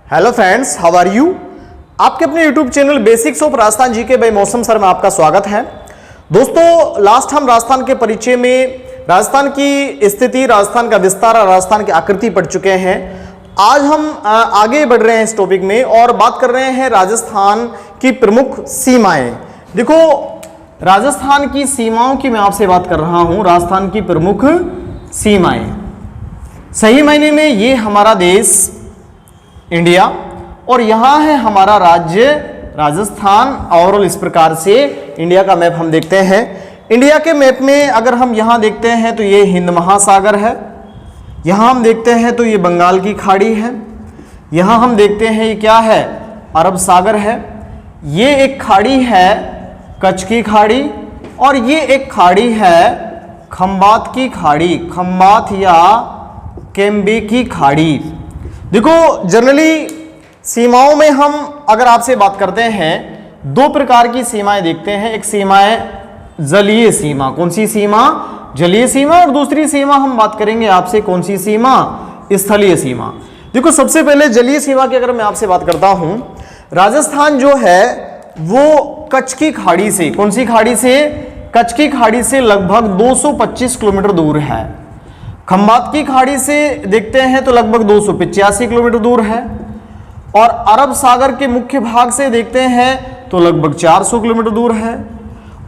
Hello friends, how are you. आपके अपने YouTube channel basics of Rajasthan GK by Mausam sir में आपका स्वागत है। दोस्तों, लास्ट हम राजस्थान के परिचय में राजस्थान की स्थिति, राजस्थान का विस्तार और राजस्थान की आकृति पढ़ चुके हैं। आज हम आगे बढ़ रहे हैं इस टॉपिक में और बात कर रहे हैं राजस्थान की प्रमुख सीमाएं। देखो, राजस्थान की सीमाओं की मैं आपसे बात कर रहा हूं। राजस्थान की प्रमुख सीमाएं, सही मायने में ये हमारा देश इंडिया और यहां है हमारा राज्य राजस्थान। और इस प्रकार से इंडिया का मैप हम देखते हैं। इंडिया के मैप में अगर हम यहां देखते हैं तो ये हिंद महासागर है, यहां हम देखते हैं तो ये बंगाल की खाड़ी है, यहां हम देखते हैं ये क्या है, अरब सागर है, ये एक खाड़ी है कच्छ की खाड़ी और ये एक खाड़ी है खंबात की खाड़ी, खंबात या केम्बे की खाड़ी। देखो, जनरली सीमाओं में हम अगर आपसे बात करते हैं दो प्रकार की सीमाएं देखते हैं। एक सीमा है जलीय सीमा। कौन सी सीमा? जलीय सीमा। और दूसरी सीमा हम बात करेंगे आपसे कौन सी सीमा? स्थलीय सीमा। देखो, सबसे पहले जलीय सीमा की अगर मैं आपसे बात करता हूं, राजस्थान जो है वो कच्छ की खाड़ी से, कौन सी खाड़ी से? कच्छ की खाड़ी से लगभग 225 किलोमीटर दूर है। खंबात की खाड़ी से देखते हैं तो लगभग 285 किलोमीटर दूर है और अरब सागर के मुख्य भाग से देखते हैं तो लगभग 400 किलोमीटर दूर है।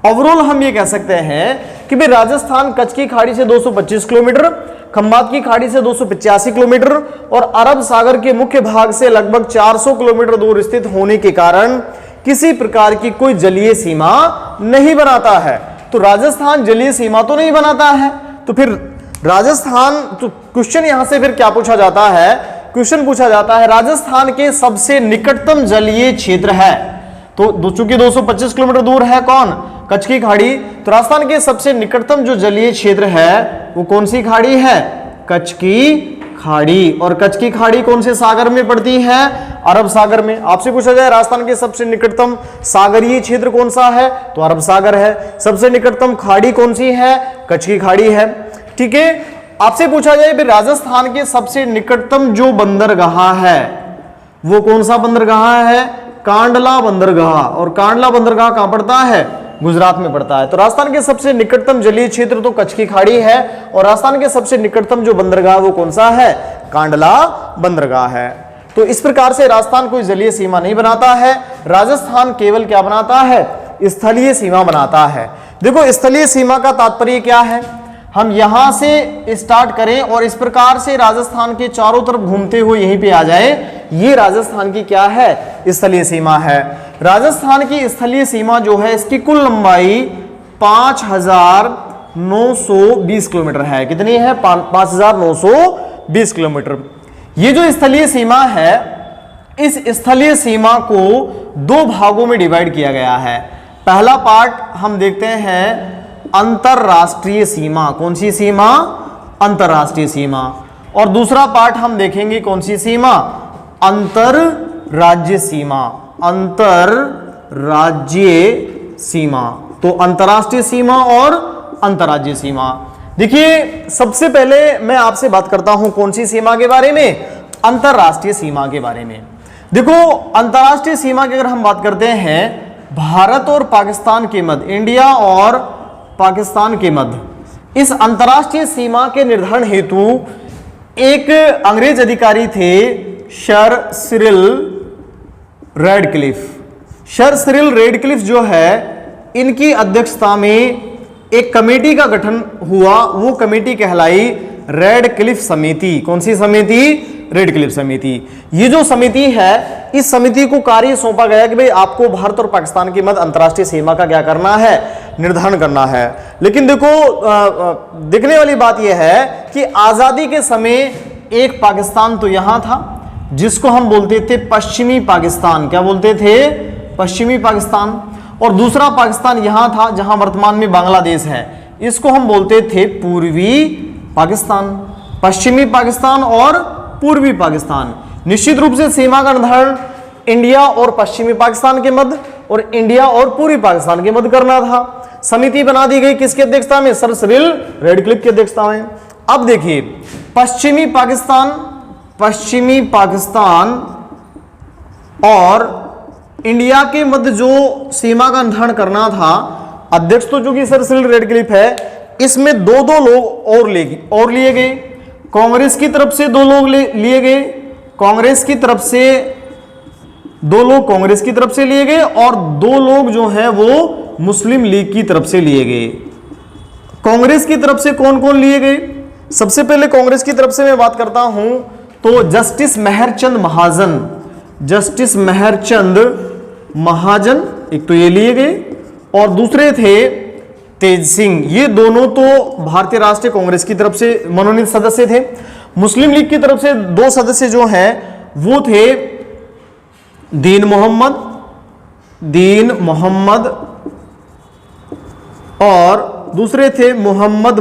ओवरऑल हम ये कह सकते हैं कि भाई राजस्थान कच्छ की खाड़ी से 225 किलोमीटर, खंबात की खाड़ी से 285 किलोमीटर और अरब सागर के मुख्य भाग से लगभग 400 किलोमीटर दूर स्थित होने के कारण किसी प्रकार की कोई जलीय सीमा नहीं बनाता है। तो राजस्थान जलीय सीमा तो नहीं बनाता है, तो फिर राजस्थान, तो क्वेश्चन यहां से फिर क्या पूछा जाता है? क्वेश्चन पूछा जाता है राजस्थान के सबसे निकटतम जलीय क्षेत्र है। तो चूंकि 225 किलोमीटर दूर है कौन? कच्छ की खाड़ी। तो राजस्थान के सबसे निकटतम जो जलीय क्षेत्र है वो कौन सी खाड़ी है? कच्छ की खाड़ी। और कच्छ की खाड़ी कौन से सागर में पड़ती है? अरब सागर में। आपसे पूछा जाए राजस्थान के सबसे निकटतम सागरीय क्षेत्र कौन सा है? तो अरब सागर है। सबसे निकटतम खाड़ी कौन सी है? कच्छ की खाड़ी है। ठीक है। आपसे पूछा जाए भी राजस्थान के सबसे निकटतम जो बंदरगाह है वो कौन सा बंदरगाह है? कांडला बंदरगाह। और कांडला बंदरगाह कहां पड़ता है? गुजरात में पड़ता है। तो राजस्थान के सबसे निकटतम जलीय क्षेत्र तो कच्छ की खाड़ी है और राजस्थान के सबसे निकटतम जो बंदरगाह वो कौन सा है? कांडला बंदरगाह है। तो इस प्रकार से राजस्थान कोई जलीय सीमा नहीं बनाता है। राजस्थान केवल क्या बनाता है? स्थलीय सीमा बनाता है। देखो, स्थलीय सीमा का तात्पर्य क्या है? हम यहां से स्टार्ट करें और इस प्रकार से राजस्थान के चारों तरफ घूमते हुए यहीं पे आ जाए, ये राजस्थान की क्या है? स्थलीय सीमा है। राजस्थान की स्थलीय सीमा जो है इसकी कुल लंबाई 5920 किलोमीटर है। कितनी है? 5920 किलोमीटर। ये जो स्थलीय सीमा है, इस स्थलीय सीमा को दो भागों में डिवाइड किया गया है। पहला पार्ट हम देखते हैं अंतरराष्ट्रीय सीमा। कौन सी सीमा? अंतरराष्ट्रीय सीमा। और दूसरा पार्ट हम देखेंगे कौन सी सीमा? अंतरराज्य सीमा। अंतरराज्य सीमा। तो अंतरराष्ट्रीय सीमा और अंतरराज्य सीमा। देखिए, सबसे पहले मैं आपसे बात करता हूं कौन सी सीमा के बारे में? अंतरराष्ट्रीय सीमा के बारे में। देखो, अंतरराष्ट्रीय सीमा की अगर हम बात करते हैं भारत और पाकिस्तान के मध्य, इंडिया और पाकिस्तान के मध्य, इस अंतरराष्ट्रीय सीमा के निर्धारण हेतु एक अंग्रेज अधिकारी थे sir Cyril Radcliffe. Sir Cyril Radcliffe जो है, इनकी अध्यक्षता में एक कमेटी का गठन हुआ। वो कमेटी कहलाई रेडक्लिफ समिति। कौन सी समिति? रेडक्लिफ समिति। ये जो समिति है, इस समिति को कार्य सौंपा गया कि भाई आपको भारत और पाकिस्तान के मध्य अंतरराष्ट्रीय सीमा का क्या करना है? निर्धारण करना है। लेकिन देखो, देखने वाली बात यह है कि आजादी के समय एक पाकिस्तान तो यहां था जिसको हम बोलते थे पश्चिमी पाकिस्तान। क्या बोलते थे? पश्चिमी पाकिस्तान। और दूसरा पाकिस्तान यहां था जहां वर्तमान में बांग्लादेश है, इसको हम बोलते थे पूर्वी पाकिस्तान। पश्चिमी पाकिस्तान और पूर्वी पाकिस्तान। निश्चित रूप से सीमा का निर्धारण इंडिया और पश्चिमी पाकिस्तान के मध्य और इंडिया और पूर्वी पाकिस्तान के मध्य करना था। समिति बना दी गई किसकी अध्यक्षता में? सर सिरिल रेडक्लिफ की अध्यक्षता में। अब देखिए, पश्चिमी पाकिस्तान और इंडिया के मध्य जो सीमा का निर्धारण करना था, अध्यक्ष तो चूंकि सर सिरिल रेडक्लिफ है, इसमें दो दो लोग और लिए गए। कांग्रेस की तरफ से दो लोग लिए गए, कांग्रेस की तरफ से दो लोग कांग्रेस की तरफ से लिए गए, और दो लोग जो हैं वो मुस्लिम लीग की तरफ से लिए गए। कांग्रेस की तरफ से कौन कौन लिए गए? सबसे पहले कांग्रेस की तरफ से मैं बात करता हूं तो जस्टिस मेहरचंद महाजन, जस्टिस मेहरचंद महाजन एक तो ये लिए गए, और दूसरे थे तेज सिंह। ये दोनों तो भारतीय राष्ट्रीय कांग्रेस की तरफ से मनोनीत सदस्य थे। मुस्लिम लीग की तरफ से दो सदस्य जो हैं वो थे दीन मोहम्मद और दूसरे थे मोहम्मद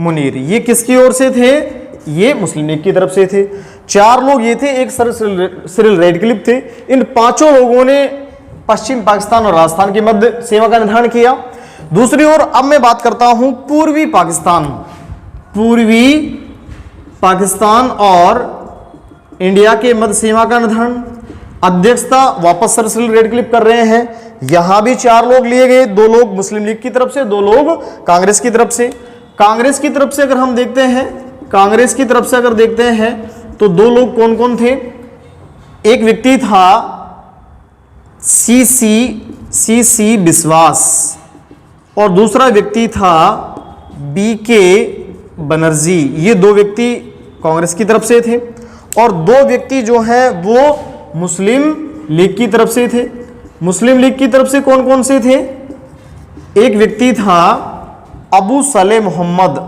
मुनीर। ये किसकी ओर से थे? ये मुस्लिम लीग की तरफ से थे। चार लोग ये थे, एक सर सिरिल रेडक्लिफ थे। इन पांचों लोगों ने पश्चिम पाकिस्तान और राजस्थान के मध्य सीमा का निर्धारण किया। दूसरी ओर अब मैं बात करता हूं पूर्वी पाकिस्तान और इंडिया के मध्य सीमा का निर्धारण। अध्यक्षता वापस सर सिरिल रेडक्लिफ कर रहे हैं। यहां भी चार लोग लिए गए, दो लोग मुस्लिम लीग की तरफ से, दो लोग कांग्रेस की तरफ से। कांग्रेस की तरफ से अगर हम देखते हैं, तो दो लोग कौन कौन थे? एक व्यक्ति था सीसी बिस्वास और दूसरा व्यक्ति था बीके बनर्जी। ये दो व्यक्ति कांग्रेस की तरफ से थे, और दो व्यक्ति जो हैं वो मुस्लिम लीग की तरफ से थे। मुस्लिम लीग की तरफ से कौन कौन से थे? एक व्यक्ति था अबू सलेह मोहम्मद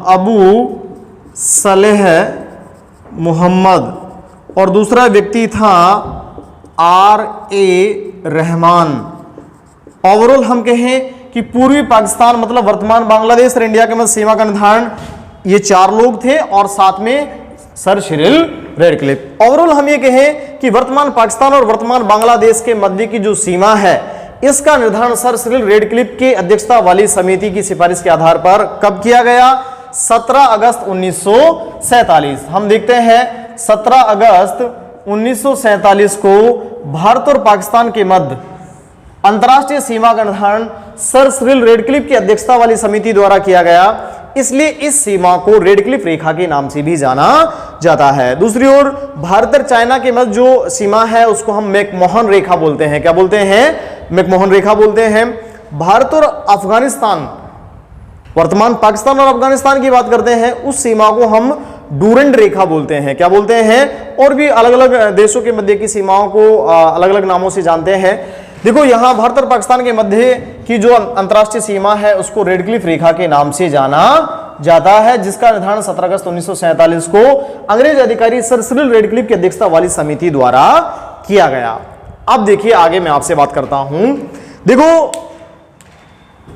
और दूसरा व्यक्ति था RA रहमान। ओवरऑल हम कहें कि पूर्वी पाकिस्तान मतलब वर्तमान बांग्लादेश और इंडिया के मध्य सीमा का निर्धारण ये चार लोग थे, और साथ में सर सिरिल रेडक्लिफ। ओवरऑल हम ये कहें कि वर्तमान पाकिस्तान और वर्तमान बांग्लादेश के मध्य की जो सीमा है, इसका निर्धारण सर सिरिल रेडक्लिफ के अध्यक्षता वाली समिति की सिफारिश के आधार पर कब किया गया? 17 अगस्त 1947। हम देखते हैं 17 अगस्त 1947 को भारत और पाकिस्तान के मध्य अंतर्राष्ट्रीय सीमा का निर्धारण सर सिरिल रेडक्लिफ की अध्यक्षता वाली समिति द्वारा किया गया। इसलिए इस सीमा को रेडक्लिफ रेखा के नाम से भी जाना जाता है। दूसरी ओर भारत और चाइना के मध्य जो सीमा है उसको हम मैकमोहन रेखा बोलते हैं। क्या बोलते हैं? मैकमोहन रेखा बोलते हैं। भारत और अफगानिस्तान, वर्तमान पाकिस्तान और अफगानिस्तान की बात करते हैं, उस सीमा को हम डूरंड रेखा बोलते हैं। क्या बोलते हैं? और भी अलग अलग देशों के मध्य की सीमाओं को अलग अलग नामों से जानते हैं। देखो यहां भारत और पाकिस्तान के मध्य की जो अंतर्राष्ट्रीय सीमा है उसको रेडक्लिफ रेखा के नाम से जाना जाता है, जिसका निर्धारण 17 अगस्त 1947 को अंग्रेज अधिकारी सर सिरिल रेडक्लिफ की अध्यक्षता वाली समिति द्वारा किया गया। अब देखिए आगे मैं आपसे बात करता हूं। देखो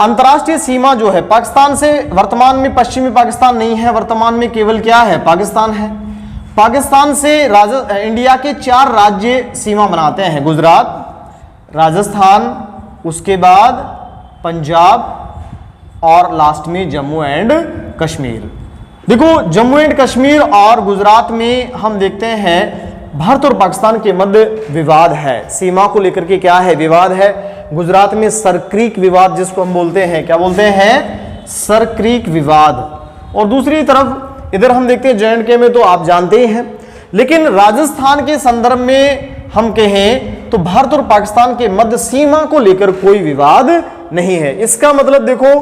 अंतर्राष्ट्रीय सीमा जो है पाकिस्तान से वर्तमान में पश्चिमी पाकिस्तान नहीं है, वर्तमान में केवल क्या है? पाकिस्तान है। पाकिस्तान से इंडिया के 4 राज्य सीमा बनाते हैं, गुजरात, राजस्थान, उसके बाद पंजाब और लास्ट में जम्मू एंड कश्मीर। देखो जम्मू एंड कश्मीर और गुजरात में हम देखते हैं भारत और पाकिस्तान के मध्य विवाद है, सीमा को लेकर के क्या है? विवाद है। गुजरात में सरक्रीक विवाद जिसको हम बोलते हैं, क्या बोलते हैं? सरक्रीक विवाद। और दूसरी तरफ इधर हम देखते हैं J&K में तो आप जानते ही हैं, लेकिन राजस्थान के संदर्भ में हम कहें तो भारत और पाकिस्तान के मध्य सीमा को लेकर कोई विवाद नहीं है। इसका मतलब देखो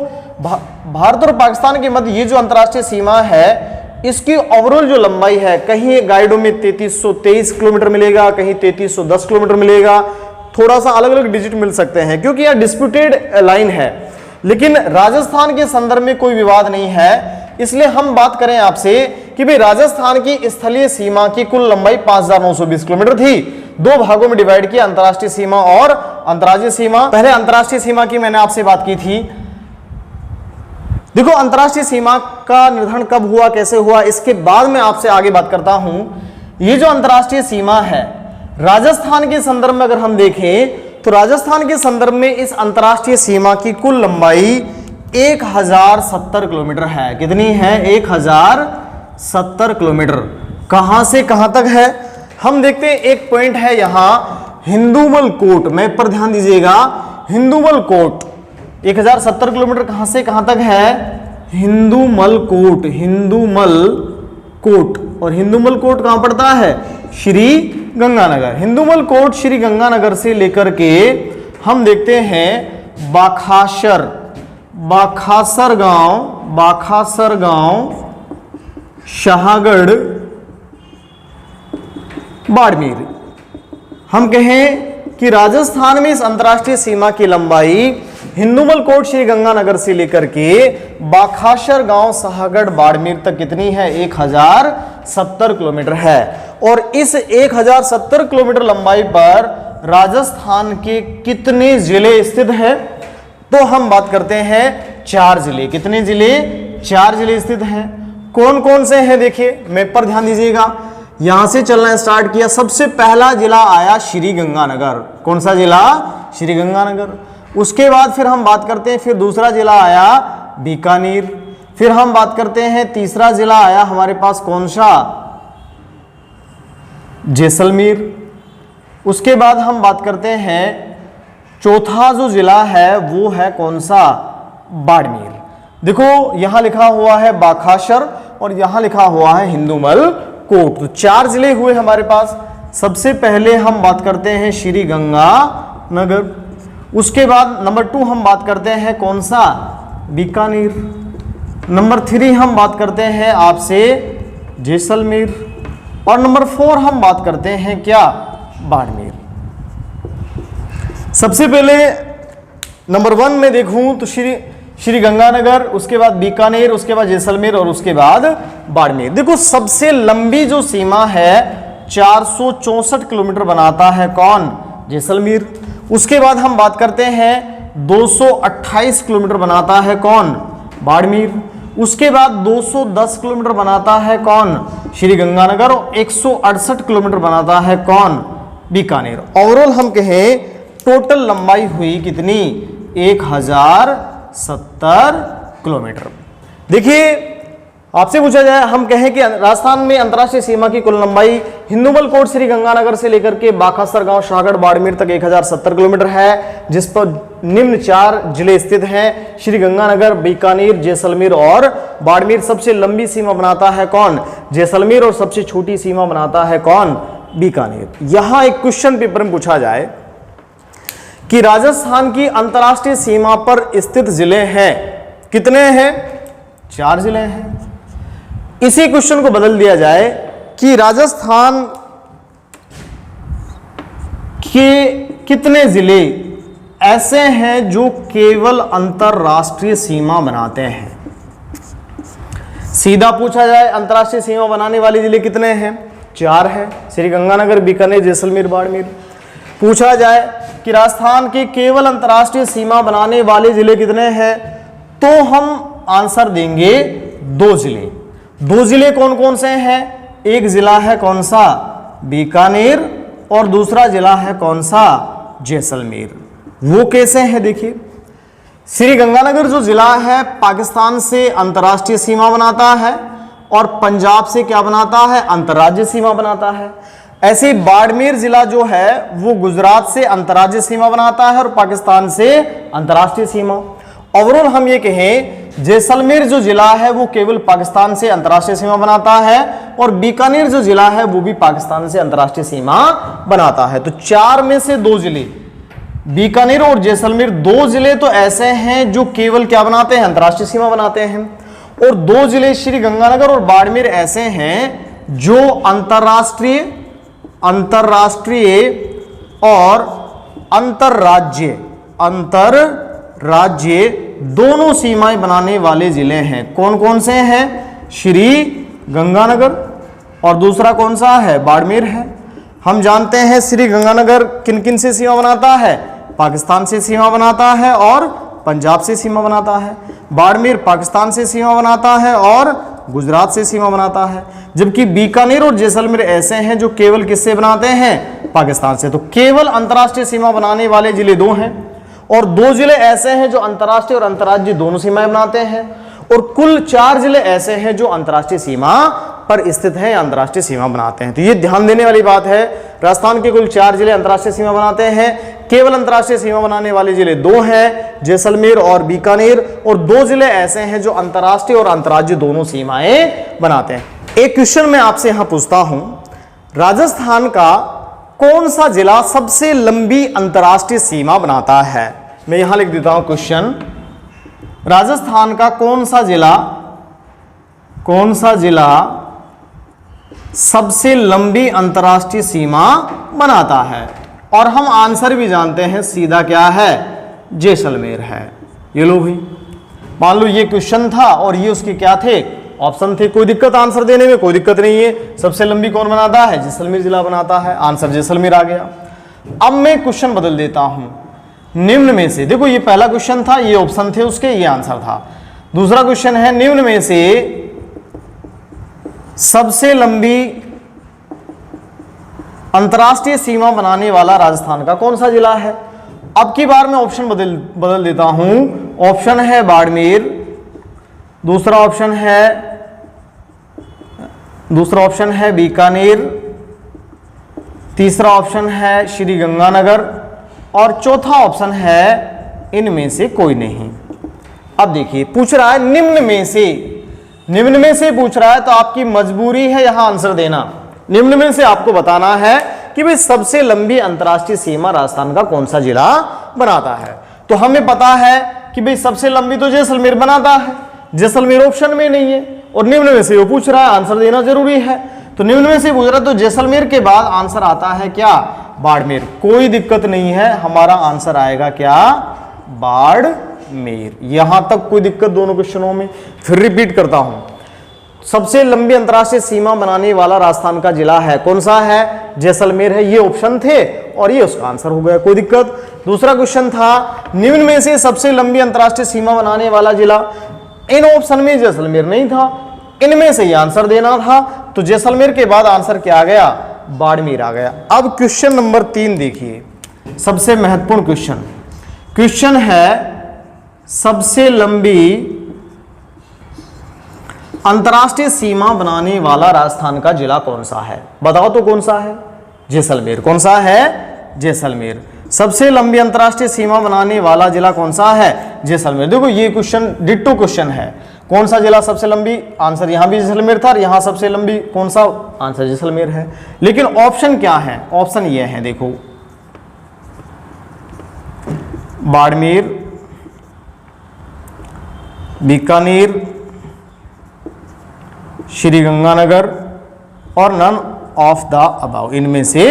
भारत और पाकिस्तान के मध्य ये जो अंतर्राष्ट्रीय सीमा है इसकी ओवरऑल जो लंबाई है, कहीं गाइडों में 3323 किलोमीटर मिलेगा, कहीं 3310 किलोमीटर मिलेगा, थोड़ा सा अलग अलग डिजिट मिल सकते हैं क्योंकि यह डिस्प्यूटेड लाइन है। लेकिन राजस्थान के संदर्भ में कोई विवाद नहीं है। इसलिए हम बात करें आपसे कि भाई राजस्थान की स्थलीय सीमा की कुल लंबाई 5920 किलोमीटर थी। 2 भागों में डिवाइड किया, अंतर्राष्ट्रीय सीमा और अंतर्राज्यीय सीमा। पहले अंतर्राष्ट्रीय सीमा की मैंने आपसे बात की थी। देखो अंतर्राष्ट्रीय सीमा का निर्धारण कब हुआ, कैसे हुआ, इसके बाद मैं आपसे आगे बात करता हूं। ये जो अंतर्राष्ट्रीय सीमा है राजस्थान के संदर्भ में अगर हम देखें तो राजस्थान के संदर्भ में इस अंतर्राष्ट्रीय सीमा की कुल लंबाई 1070 किलोमीटर है। कितनी है? 1070 किलोमीटर। कहां से कहां तक है? हम देखते हैं एक पॉइंट है यहां हिंदूमल कोट, मैप पर ध्यान दीजिएगा। हिंदूमल कोट 1070 किलोमीटर कहां से कहां तक है? Hindumalkot, Hindumalkot. और हिंदूमल कोट कहां पड़ता है? श्री गंगानगर। हिंदूमल कोट श्री गंगानगर से लेकर के हम देखते हैं बाखासर, बाखासर गांव, शाहगढ़, बाड़मेर। हम कहें कि राजस्थान में इस अंतरराष्ट्रीय सीमा की लंबाई हिंदूमल कोट श्री गंगानगर से लेकर के बाखासर गांव, शाहगढ़, बाड़मेर तक कितनी है? 1070 किलोमीटर है। और इस 1070 किलोमीटर लंबाई पर राजस्थान के कितने जिले स्थित हैं? तो हम बात करते हैं 4 जिले। कितने जिले? 4 जिले स्थित हैं। कौन कौन से हैं? देखिए मैप पर ध्यान दीजिएगा। यहां से चलना स्टार्ट किया, सबसे पहला जिला आया श्री गंगानगर। कौन सा जिला? श्री गंगानगर। उसके बाद फिर हम बात करते हैं, फिर दूसरा जिला आया बीकानेर। फिर हम बात करते हैं तीसरा जिला आया हमारे पास कौन सा? जैसलमेर। उसके बाद हम बात करते हैं चौथा जो जिला है वो है कौन सा? बाड़मेर। देखो यहां लिखा हुआ है बाखासर और यहां लिखा हुआ है हिंदूमल कोट। तो 4 जिले हुए हमारे पास। सबसे पहले हम बात करते हैं श्री गंगानगर। उसके बाद नंबर 2 हम बात करते हैं कौन सा? बीकानेर। नंबर 3 हम बात करते हैं आपसे जैसलमेर। और नंबर 4 हम बात करते हैं क्या? बाड़मेर। सबसे पहले नंबर 1 में देखूं तो श्री गंगानगर, उसके बाद बीकानेर, उसके बाद जैसलमेर और उसके बाद बाड़मेर। देखो सबसे लंबी जो सीमा है 464 किलोमीटर बनाता है कौन? जैसलमेर। उसके बाद हम बात करते हैं 228 किलोमीटर बनाता है कौन? बाड़मेर। उसके बाद 210 किलोमीटर बनाता है कौन? श्री गंगानगर। और 168 किलोमीटर बनाता है कौन? बीकानेर। ओवरऑल हम कहें टोटल लंबाई हुई कितनी? 1070 किलोमीटर। देखिए आपसे पूछा जाए, हम कहें कि राजस्थान में अंतर्राष्ट्रीय सीमा की कुल लंबाई हिंदूमल कोट श्री गंगानगर से लेकर के बाखासर गांव, शाहगढ़, बाड़मेर तक 1070 किलोमीटर है, जिस पर निम्न 4 जिले स्थित हैं। श्री गंगानगर, बीकानेर, जैसलमेर और बाड़मेर। सबसे लंबी सीमा बनाता है कौन? जैसलमेर। और सबसे छोटी सीमा बनाता है कौन? बीकानेर। यहां एक क्वेश्चन पेपर में पूछा जाए कि राजस्थान की अंतर्राष्ट्रीय सीमा पर स्थित जिले हैं कितने हैं? 4 जिले हैं। इसी क्वेश्चन को बदल दिया जाए कि राजस्थान के कितने जिले ऐसे हैं जो केवल अंतरराष्ट्रीय सीमा बनाते हैं। सीधा पूछा जाए अंतरराष्ट्रीय सीमा बनाने वाले जिले कितने हैं? 4 है, श्री गंगानगर, बीकानेर, जैसलमेर, बाड़मेर। पूछा जाए कि राजस्थान के केवल अंतरराष्ट्रीय सीमा बनाने वाले जिले कितने हैं, तो हम आंसर देंगे 2 जिले। 2 जिले कौन कौन से हैं? एक जिला है कौन सा? बीकानेर। और दूसरा जिला है कौन सा? जैसलमेर। वो कैसे है देखिए। श्री गंगानगर जो जिला है पाकिस्तान से अंतरराष्ट्रीय सीमा बनाता है और पंजाब से क्या बनाता है? अंतर्राज्यीय सीमा बनाता है। ऐसे बाड़मेर जिला जो है वो गुजरात से अंतर्राज्यीय सीमा बनाता है और पाकिस्तान से अंतर्राष्ट्रीय सीमा। ओवरऑल हम ये कहें जैसलमेर जो जिला है वो केवल पाकिस्तान से अंतर्राष्ट्रीय सीमा बनाता है और बीकानेर जो जिला है वो भी पाकिस्तान से अंतर्राष्ट्रीय सीमा बनाता है। तो 4 में से 2 जिले, बीकानेर और जैसलमेर, 2 जिले तो ऐसे हैं जो केवल क्या बनाते हैं? अंतर्राष्ट्रीय सीमा बनाते हैं। और 2 जिले श्री गंगानगर और बाड़मेर ऐसे हैं जो अंतर्राष्ट्रीय और अंतरराज्य दोनों सीमाएं बनाने वाले जिले हैं। कौन कौन से हैं? श्री गंगानगर और दूसरा कौन सा है? बाड़मेर है। हम जानते हैं श्री गंगानगर किन किन से सीमा बनाता है? पाकिस्तान से सीमा बनाता है और पंजाब से सीमा बनाता है। बाड़मेर पाकिस्तान से सीमा बनाता है और गुजरात से सीमा बनाता है। जबकि बीकानेर और जैसलमेर ऐसे हैं जो केवल किससे बनाते हैं? पाकिस्तान से। तो केवल अंतर्राष्ट्रीय सीमा बनाने वाले जिले 2 हैं और 2 जिले ऐसे हैं जो अंतर्राष्ट्रीय और अंतर्राज्यीय दोनों सीमाएं बनाते हैं और कुल 4 जिले ऐसे हैं जो अंतर्राष्ट्रीय सीमा पर स्थित हैं या अंतर्राष्ट्रीय सीमा बनाते हैं। तो ये ध्यान देने वाली बात है। राजस्थान के कुल 4 जिले अंतर्राष्ट्रीय सीमा बनाते हैं। केवल अंतर्राष्ट्रीय सीमा बनाने वाले जिले 2 हैं, जैसलमेर और बीकानेर, और 2 जिले ऐसे हैं जो अंतर्राष्ट्रीय और अंतर्राज्य दोनों सीमाएं बनाते हैं। एक क्वेश्चन मैं आपसे यहां पूछता हूं, राजस्थान का कौन सा जिला सबसे लंबी अंतर्राष्ट्रीय सीमा बनाता है? मैं यहां लिख देता हूं क्वेश्चन, राजस्थान का कौन सा जिला सबसे लंबी अंतर्राष्ट्रीय सीमा बनाता है? और हम आंसर भी जानते हैं, सीधा क्या है, जैसलमेर है। ये लो भाई, मान लो ये क्वेश्चन था और ये उसके क्या थे, ऑप्शन थे। कोई दिक्कत आंसर देने में, कोई दिक्कत नहीं है। सबसे लंबी कौन बनाता है? जैसलमेर जिला बनाता है। आंसर जैसलमेर आ गया। अब मैं क्वेश्चन बदल देता हूं, निम्न में से, देखो ये पहला क्वेश्चन था, ये ऑप्शन थे उसके, ये आंसर था। दूसरा क्वेश्चन है, निम्न में से सबसे लंबी अंतर्राष्ट्रीय सीमा बनाने वाला राजस्थान का कौन सा जिला है? अब की बार मैं ऑप्शन बदल देता हूं। ऑप्शन है बाड़मेर, दूसरा ऑप्शन है बीकानेर, तीसरा ऑप्शन है श्री गंगानगर, और चौथा ऑप्शन है इनमें से कोई नहीं। अब देखिए पूछ रहा है निम्न में से पूछ रहा है, तो आपकी मजबूरी है यहां आंसर देना। निम्न में से आपको बताना है कि भाई सबसे लंबी अंतर्राष्ट्रीय सीमा राजस्थान का कौन सा जिला बनाता है। तो हमें पता है कि भाई सबसे लंबी तो जैसलमेर बनाता है, जैसलमेर ऑप्शन में नहीं है, और निम्न में से वो पूछ रहा है, आंसर देना जरूरी है। तो निम्न में से पूछ रहा है, तो जैसलमेर के बाद आंसर आता है क्या, बाड़मेर। कोई दिक्कत नहीं है, हमारा आंसर आएगा क्या, बाड़मेर। यहां तक कोई दिक्कत दोनों क्वेश्चनों में? फिर रिपीट करता हूं, सबसे लंबी अंतर्राष्ट्रीय सीमा बनाने वाला राजस्थान का जिला है, कौन सा है, जैसलमेर है। ये ऑप्शन थे और ये उसका आंसर हो गया, कोई दिक्कत। दूसरा क्वेश्चन था, निम्न में से सबसे लंबी अंतर्राष्ट्रीय सीमा बनाने वाला जिला, इन ऑप्शन में जैसलमेर नहीं था, इनमें से ये आंसर देना था। तो जैसलमेर के बाद आंसर क्या आ गया, बाड़मेर आ गया। अब क्वेश्चन नंबर 3 देखिए, सबसे महत्वपूर्ण क्वेश्चन है, सबसे लंबी अंतर्राष्ट्रीय सीमा बनाने वाला राजस्थान का जिला कौन सा है? बताओ तो कौन सा है, जैसलमेर। कौन सा है, जैसलमेर। सबसे लंबी अंतर्राष्ट्रीय सीमा बनाने वाला जिला कौन सा है, जैसलमेर। देखो ये क्वेश्चन डिट्टो क्वेश्चन है, कौन सा जिला सबसे लंबी, आंसर यहां भी जैसलमेर था, और यहां सबसे लंबी कौन सा, आंसर जैसलमेर है। लेकिन ऑप्शन क्या है, ऑप्शन ये है, देखो बाड़मेर, बीकानेर, श्री गंगानगर और नन ऑफ द अबाव, इनमें से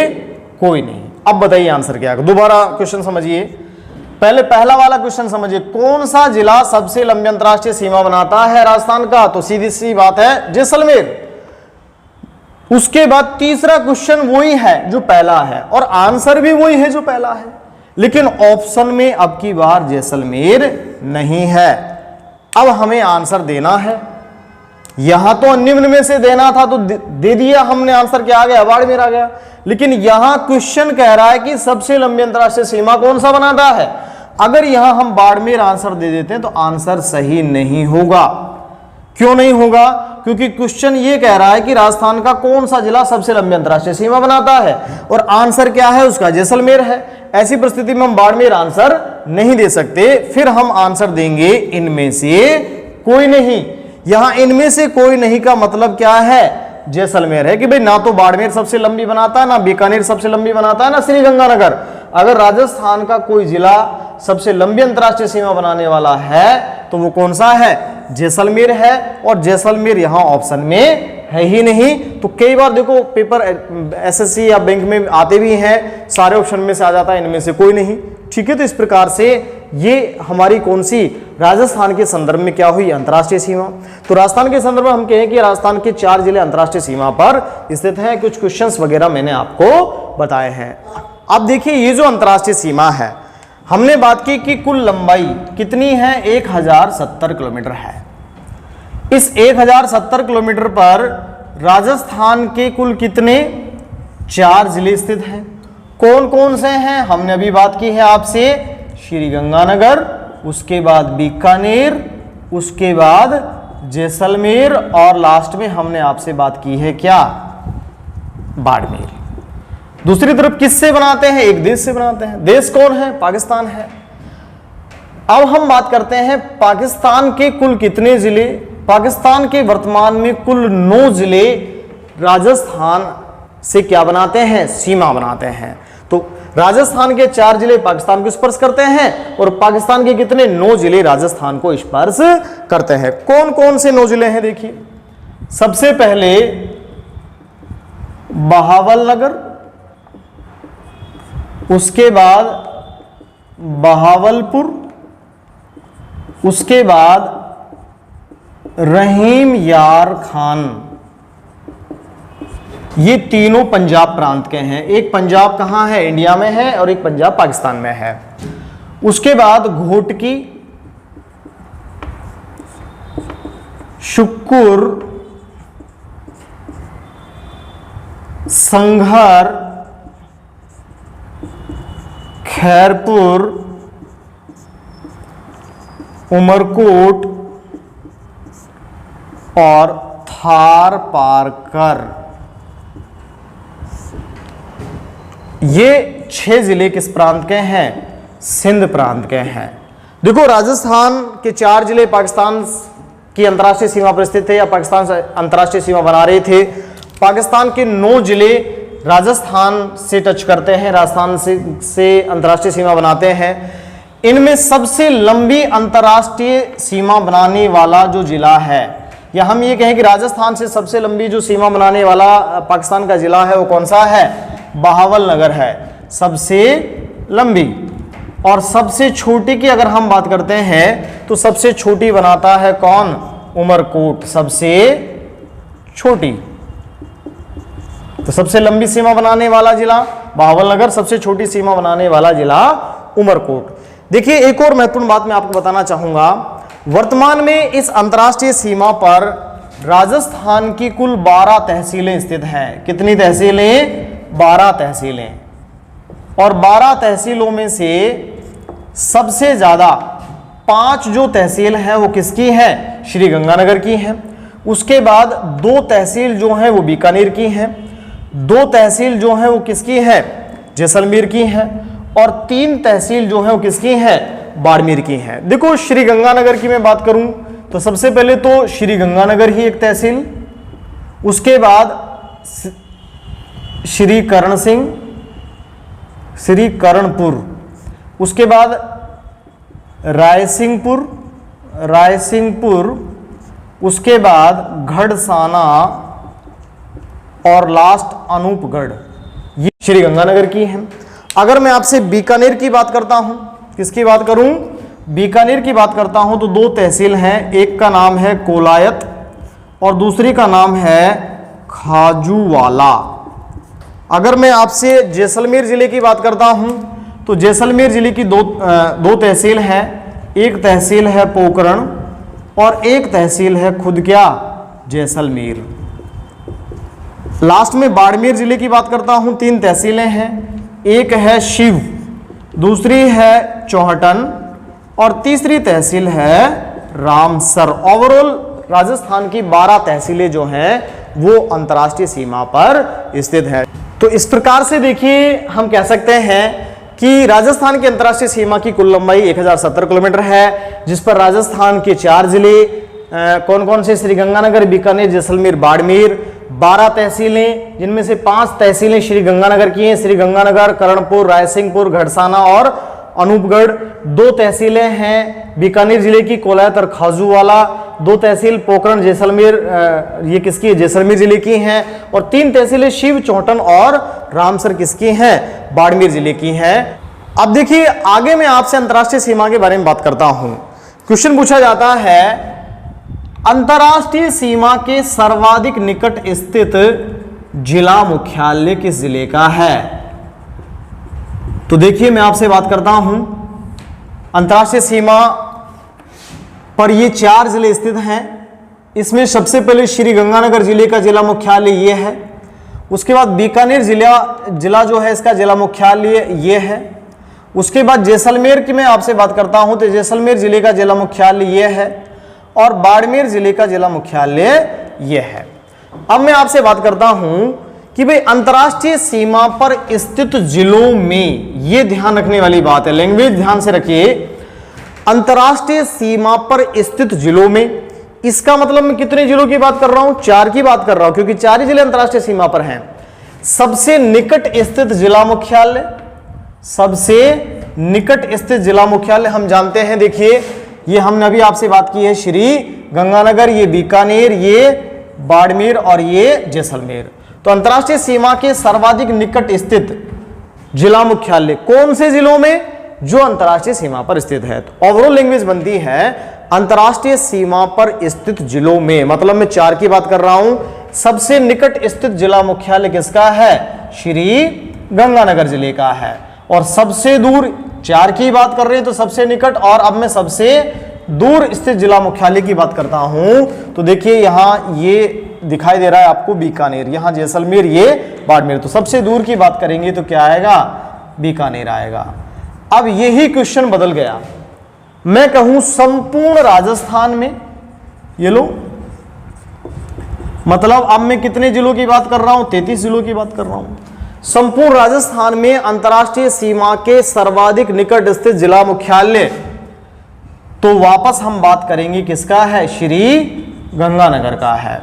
कोई नहीं। अब बताइए आंसर क्या है। दोबारा क्वेश्चन समझिए, पहले पहला वाला क्वेश्चन समझिए, कौन सा जिला सबसे लंबी अंतर्राष्ट्रीय सीमा बनाता है राजस्थान का? तो सीधी सी बात है, जैसलमेर। उसके बाद तीसरा क्वेश्चन वही है जो पहला है, और आंसर भी वही है जो पहला है, लेकिन ऑप्शन में अब की बार जैसलमेर नहीं है। अब हमें आंसर देना है, यहां तो निम्न में से देना था तो दे दिया हमने, आंसर क्या आ गया, बाड़मेर आ गया। लेकिन यहां क्वेश्चन कह रहा है कि सबसे लंबी अंतर्राष्ट्रीय सीमा कौन सा बनाता है। अगर यहां हम बाड़मेर आंसर दे देते हैं तो आंसर सही नहीं होगा। क्यों नहीं होगा? क्योंकि क्वेश्चन ये कह रहा है कि राजस्थान का कौन सा जिला सबसे लंबी अंतर्राष्ट्रीय सीमा बनाता है, और आंसर क्या है उसका, जैसलमेर है। ऐसी परिस्थिति में हम बाड़मेर आंसर नहीं दे सकते, फिर हम आंसर देंगे इनमें से कोई नहीं। यहां इनमें से कोई नहीं का मतलब क्या है, जैसलमेर है कि भाई ना तो बाड़मेर सबसे लंबी बनाता है, ना बीकानेर सबसे लंबी बनाता है, ना श्री गंगानगर। अगर राजस्थान का कोई जिला सबसे लंबी अंतर्राष्ट्रीय सीमा बनाने वाला है तो वो कौन सा है, जैसलमेर है, और जैसलमेर यहां ऑप्शन में है ही नहीं। तो कई बार देखो पेपर एसएससी या बैंक में आते भी हैं, सारे ऑप्शन में से आ जाता है, इनमें से कोई नहीं। ठीक है, तो इस प्रकार से ये हमारी कौन सी, राजस्थान के संदर्भ में क्या हुई, अंतर्राष्ट्रीय सीमा। तो राजस्थान के संदर्भ में हम कहें कि राजस्थान के 4 जिले अंतर्राष्ट्रीय सीमा पर स्थित हैं। कुछ क्वेश्चंस वगैरह मैंने आपको बताए हैं। अब देखिए ये जो अंतर्राष्ट्रीय सीमा है, हमने बात की कि कुल लंबाई कितनी है, 1070 किलोमीटर है। इस 1070 किलोमीटर पर राजस्थान के कुल कितने, 4 जिले स्थित हैं। कौन कौन से हैं, हमने अभी बात की है आपसे, श्री गंगानगर, उसके बाद बीकानेर, उसके बाद जैसलमेर और लास्ट में हमने आपसे बात की है क्या, बाड़मेर। दूसरी तरफ किससे बनाते हैं, एक देश से बनाते हैं। देश कौन है, पाकिस्तान है। अब हम बात करते हैं पाकिस्तान के कुल कितने जिले। पाकिस्तान के वर्तमान में कुल 9 जिले राजस्थान से क्या बनाते हैं, सीमा बनाते हैं। तो राजस्थान के 4 जिले पाकिस्तान को स्पर्श करते हैं और पाकिस्तान के कितने, 9 जिले राजस्थान को स्पर्श करते हैं। कौन कौन से 9 जिले हैं, देखिए। सबसे पहले बहावलनगर, उसके बाद बहावलपुर, उसके बाद रहीम यार खान। ये तीनों पंजाब प्रांत के हैं। एक पंजाब कहां है, इंडिया में है, और एक पंजाब पाकिस्तान में है। उसके बाद घोटकी, शुक्कुर, संघर, खैरपुर, उमरकोट और थार पारकर। ये 6 जिले किस प्रांत के हैं, सिंध प्रांत के हैं। देखो, राजस्थान के 4 जिले पाकिस्तान की अंतर्राष्ट्रीय सीमा पर स्थित थे या पाकिस्तान से अंतर्राष्ट्रीय सीमा बना रहे थे। पाकिस्तान के 9 जिले राजस्थान से टच करते हैं, राजस्थान से अंतर्राष्ट्रीय सीमा बनाते हैं। इनमें सबसे लंबी अंतर्राष्ट्रीय सीमा बनाने वाला जो जिला है, या हम ये कहें कि राजस्थान से सबसे लंबी जो सीमा बनाने वाला पाकिस्तान का जिला है, वो कौन सा है, बहावलनगर है, सबसे लंबी। और सबसे छोटी की अगर हम बात करते हैं तो सबसे छोटी बनाता है कौन, उमरकोट, सबसे छोटी। तो सबसे लंबी सीमा बनाने वाला जिला बहावलनगर, सबसे छोटी सीमा बनाने वाला जिला उमरकोट। देखिए, एक और महत्वपूर्ण बात मैं आपको बताना चाहूंगा। वर्तमान में इस अंतर्राष्ट्रीय सीमा पर राजस्थान की कुल 12 तहसीलें स्थित हैं। कितनी तहसीलें, 12 तहसीलें। और 12 तहसीलों में से सबसे ज्यादा 5 जो तहसील हैं वो किसकी हैं, श्री गंगानगर की हैं। उसके बाद 2 तहसील जो हैं वो बीकानेर की हैं। 2 तहसील जो हैं वो किसकी हैं, जैसलमेर की हैं। और 3 तहसील जो हैं वो किसकी हैं, बाड़मेर की हैं। देखो, श्री गंगानगर की मैं बात करूं तो सबसे पहले तो श्री गंगानगर ही एक तहसील, उसके बाद श्री करण सिंह, श्री करणपुर, उसके बाद रायसिंहपुर, उसके बाद घड़साना और लास्ट अनूपगढ़, ये श्री गंगानगर की हैं। अगर मैं आपसे बीकानेर की बात करता हूं, किसकी बात करूं, बीकानेर की बात करता हूं तो 2 तहसील हैं। एक का नाम है कोलायत और दूसरी का नाम है खाजूवाला। अगर मैं आपसे जैसलमेर जिले की बात करता हूं तो जैसलमेर जिले की दो तहसील हैं। एक तहसील है पोकरण और एक तहसील है खुद क्या, जैसलमेर। लास्ट में बाड़मेर जिले की बात करता हूं, 3 तहसीलें हैं। एक है शिव, दूसरी है चौहटन और तीसरी तहसील है रामसर। ओवरऑल राजस्थान की 12 तहसीलें जो हैं वो अंतर्राष्ट्रीय सीमा पर स्थित है। तो इस प्रकार से देखिए, हम कह सकते हैं कि राजस्थान की अंतर्राष्ट्रीय सीमा की कुल लंबाई 1070 किलोमीटर है, जिस पर राजस्थान के 4 जिले कौन कौन से, श्री गंगानगर, बीकानेर, जैसलमेर, बाड़मेर, 12 तहसीलें, जिनमें से 5 तहसीलें श्री गंगानगर की हैं, श्री गंगानगर, करणपुर, रायसिंहपुर, घड़साना और अनूपगढ़। 2 तहसीलें हैं बीकानेर जिले की, कोलायत और खाजूवाला। 2 तहसील पोकरण, जैसलमेर, ये किसकी है, जैसलमेर जिले की हैं। और 3 तहसीलें शिव, चौहटन और रामसर किसकी हैं, बाड़मेर जिले की हैं। अब देखिए, आगे मैं आपसे अंतर्राष्ट्रीय सीमा के बारे में बात करता हूं। क्वेश्चन पूछा जाता है, अंतर्राष्ट्रीय सीमा के सर्वाधिक निकट स्थित जिला मुख्यालय किस जिले का है। तो देखिए, मैं आपसे बात करता हूं, अंतर्राष्ट्रीय सीमा पर ये 4 जिले स्थित हैं। इसमें सबसे पहले श्री गंगानगर जिले का जिला मुख्यालय ये है। उसके बाद बीकानेर जिला जो है इसका जिला मुख्यालय ये है। उसके बाद जैसलमेर की मैं आपसे बात करता हूं तो जैसलमेर जिले का जिला मुख्यालय ये है। और बाड़मेर जिले का जिला मुख्यालय यह है। अब मैं आपसे बात करता हूं कि भाई अंतर्राष्ट्रीय सीमा पर स्थित जिलों में, यह ध्यान रखने वाली बात है, लैंग्वेज ध्यान से रखिए, अंतर्राष्ट्रीय सीमा पर स्थित जिलों में, इसका मतलब मैं कितने जिलों की बात कर रहा हूं? 4 की बात कर रहा हूं, क्योंकि 4 ही जिले अंतर्राष्ट्रीय सीमा पर हैं। सबसे निकट स्थित जिला मुख्यालय, सबसे निकट स्थित जिला मुख्यालय हम जानते हैं, देखिए ये हमने अभी आपसे बात की है, श्री गंगानगर, ये बीकानेर, ये बाड़मेर और ये जैसलमेर। तो अंतर्राष्ट्रीय सीमा के सर्वाधिक निकट स्थित जिला मुख्यालय कौन से जिलों में? जो अंतर्राष्ट्रीय सीमा पर स्थित है। तो ओवरऑल लैंग्वेज बनती है अंतर्राष्ट्रीय सीमा पर स्थित जिलों में, मतलब मैं 4 की बात कर रहा हूं। सबसे निकट स्थित जिला मुख्यालय किसका है? श्री गंगानगर जिले का है। और सबसे दूर, 4 की बात कर रहे हैं तो सबसे निकट, और अब मैं सबसे दूर स्थित जिला मुख्यालय की बात करता हूं। तो देखिए यहां ये दिखाई दे रहा है आपको बीकानेर, यहां जैसलमेर, ये बाड़मेर। तो सबसे दूर की बात करेंगे तो क्या आएगा? बीकानेर आएगा। अब यही क्वेश्चन बदल गया, मैं कहूं संपूर्ण राजस्थान में, ये लो, मतलब अब मैं कितने जिलों की बात कर रहा हूं? 33 जिलों की बात कर रहा हूं। संपूर्ण राजस्थान में अंतर्राष्ट्रीय सीमा के सर्वाधिक निकट स्थित जिला मुख्यालय, तो वापस हम बात करेंगे किसका है? श्री गंगानगर का है।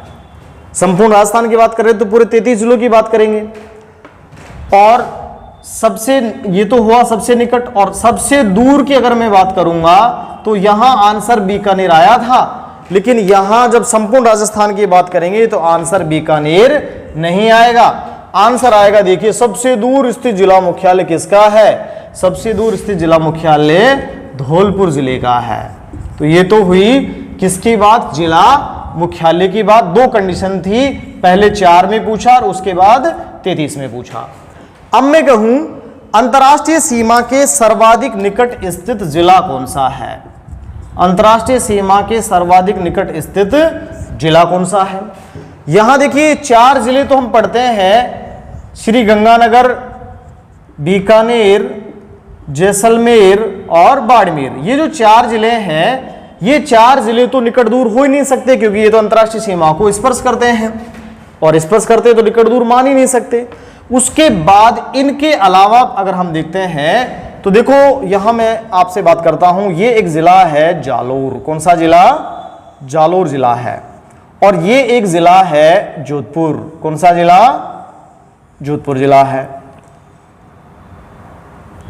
संपूर्ण राजस्थान की बात करें तो पूरे 33 जिलों की बात करेंगे। और सबसे, ये तो हुआ सबसे निकट, और सबसे दूर की अगर मैं बात करूंगा तो यहां आंसर बीकानेर आया था, लेकिन यहां जब संपूर्ण राजस्थान की बात करेंगे तो आंसर बीकानेर नहीं आएगा। आंसर आएगा, देखिए सबसे दूर स्थित जिला मुख्यालय किसका है? सबसे दूर स्थित जिला मुख्यालय धौलपुर जिले का है। तो ये तो हुई किसकी बात? जिला मुख्यालय की बात। 2 कंडीशन थी, पहले 4 में पूछा और उसके बाद 33 में पूछा। अब मैं कहूं अंतर्राष्ट्रीय सीमा के सर्वाधिक निकट स्थित जिला कौन सा है? अंतर्राष्ट्रीय सीमा के सर्वाधिक निकट स्थित जिला कौन सा है? यहां देखिए 4 जिले तो हम पढ़ते हैं, श्री गंगानगर, बीकानेर, जैसलमेर और बाड़मेर। ये जो 4 जिले हैं, ये 4 जिले तो निकट दूर हो ही नहीं सकते, क्योंकि ये तो अंतर्राष्ट्रीय सीमा को स्पर्श करते हैं, और स्पर्श करते तो निकट दूर मान ही नहीं सकते। उसके बाद इनके अलावा अगर हम देखते हैं तो देखो यहां मैं आपसे बात करता हूं, ये एक जिला है जालोर। कौन सा जिला? जालोर जिला है। और ये एक जिला है जोधपुर। कौन सा जिला? जोधपुर जिला है।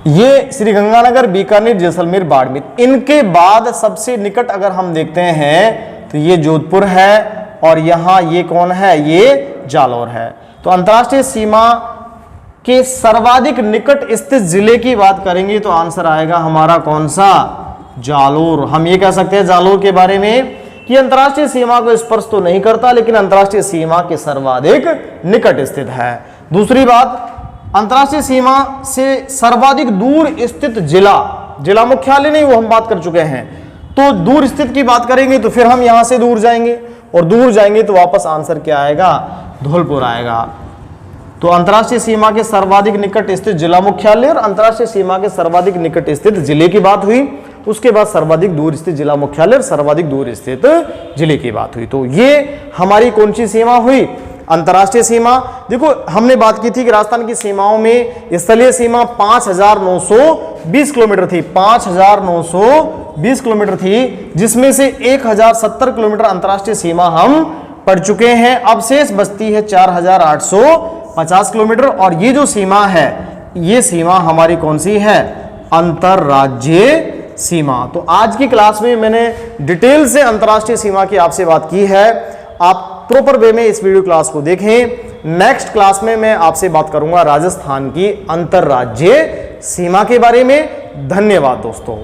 ये श्री गंगानगर, बीकानेर, जैसलमेर, बाड़मेर। इनके बाद सबसे निकट अगर हम देखते हैं तो ये जोधपुर है, और यहां ये कौन है? ये जालोर है। तो अंतर्राष्ट्रीय सीमा के सर्वाधिक निकट स्थित जिले की बात करेंगे तो आंसर आएगा हमारा कौन सा? जालोर। हम ये कह सकते हैं जालोर के बारे में कि अंतर्राष्ट्रीय सीमा को स्पर्श तो नहीं करता, लेकिन अंतर्राष्ट्रीय सीमा के सर्वाधिक निकट स्थित है। दूसरी बात, अंतर्राष्ट्रीय सीमा से सर्वाधिक दूर स्थित जिला, जिला मुख्यालय नहीं, वो हम बात कर चुके हैं। तो दूर स्थित की बात करेंगे तो फिर हम यहां से दूर जाएंगे, और दूर जाएंगे तो वापस आंसर क्या आएगा? धौलपुर आएगा। तो अंतर्राष्ट्रीय सीमा के सर्वाधिक निकट स्थित जिला मुख्यालय और अंतर्राष्ट्रीय सीमा के सर्वाधिक निकट स्थित जिले की बात हुई। उसके बाद सर्वाधिक दूर स्थित जिला मुख्यालय और सर्वाधिक दूर स्थित जिले की बात हुई। तो ये हमारी कौन सी सीमा हुई? अंतर्राष्ट्रीय सीमा। देखो हमने बात की थी कि राजस्थान की सीमाओं में स्थलीय सीमा 5920 किलोमीटर थी, 5920 किलोमीटर थी, जिसमें से 1070 किलोमीटर अंतर्राष्ट्रीय सीमा हम पढ़ चुके हैं। अब शेष बचती है 4850 किलोमीटर, और ये जो सीमा है, ये सीमा हमारी कौन सी है? अंतरराज्यीय सीमा। तो आज की क्लास में मैंने डिटेल से अंतर्राष्ट्रीय सीमा की आपसे बात की है। आप प्रॉपर वे में इस वीडियो क्लास को देखें। नेक्स्ट क्लास में मैं आपसे बात करूंगा राजस्थान की अंतरराज्यीय सीमा के बारे में। धन्यवाद दोस्तों।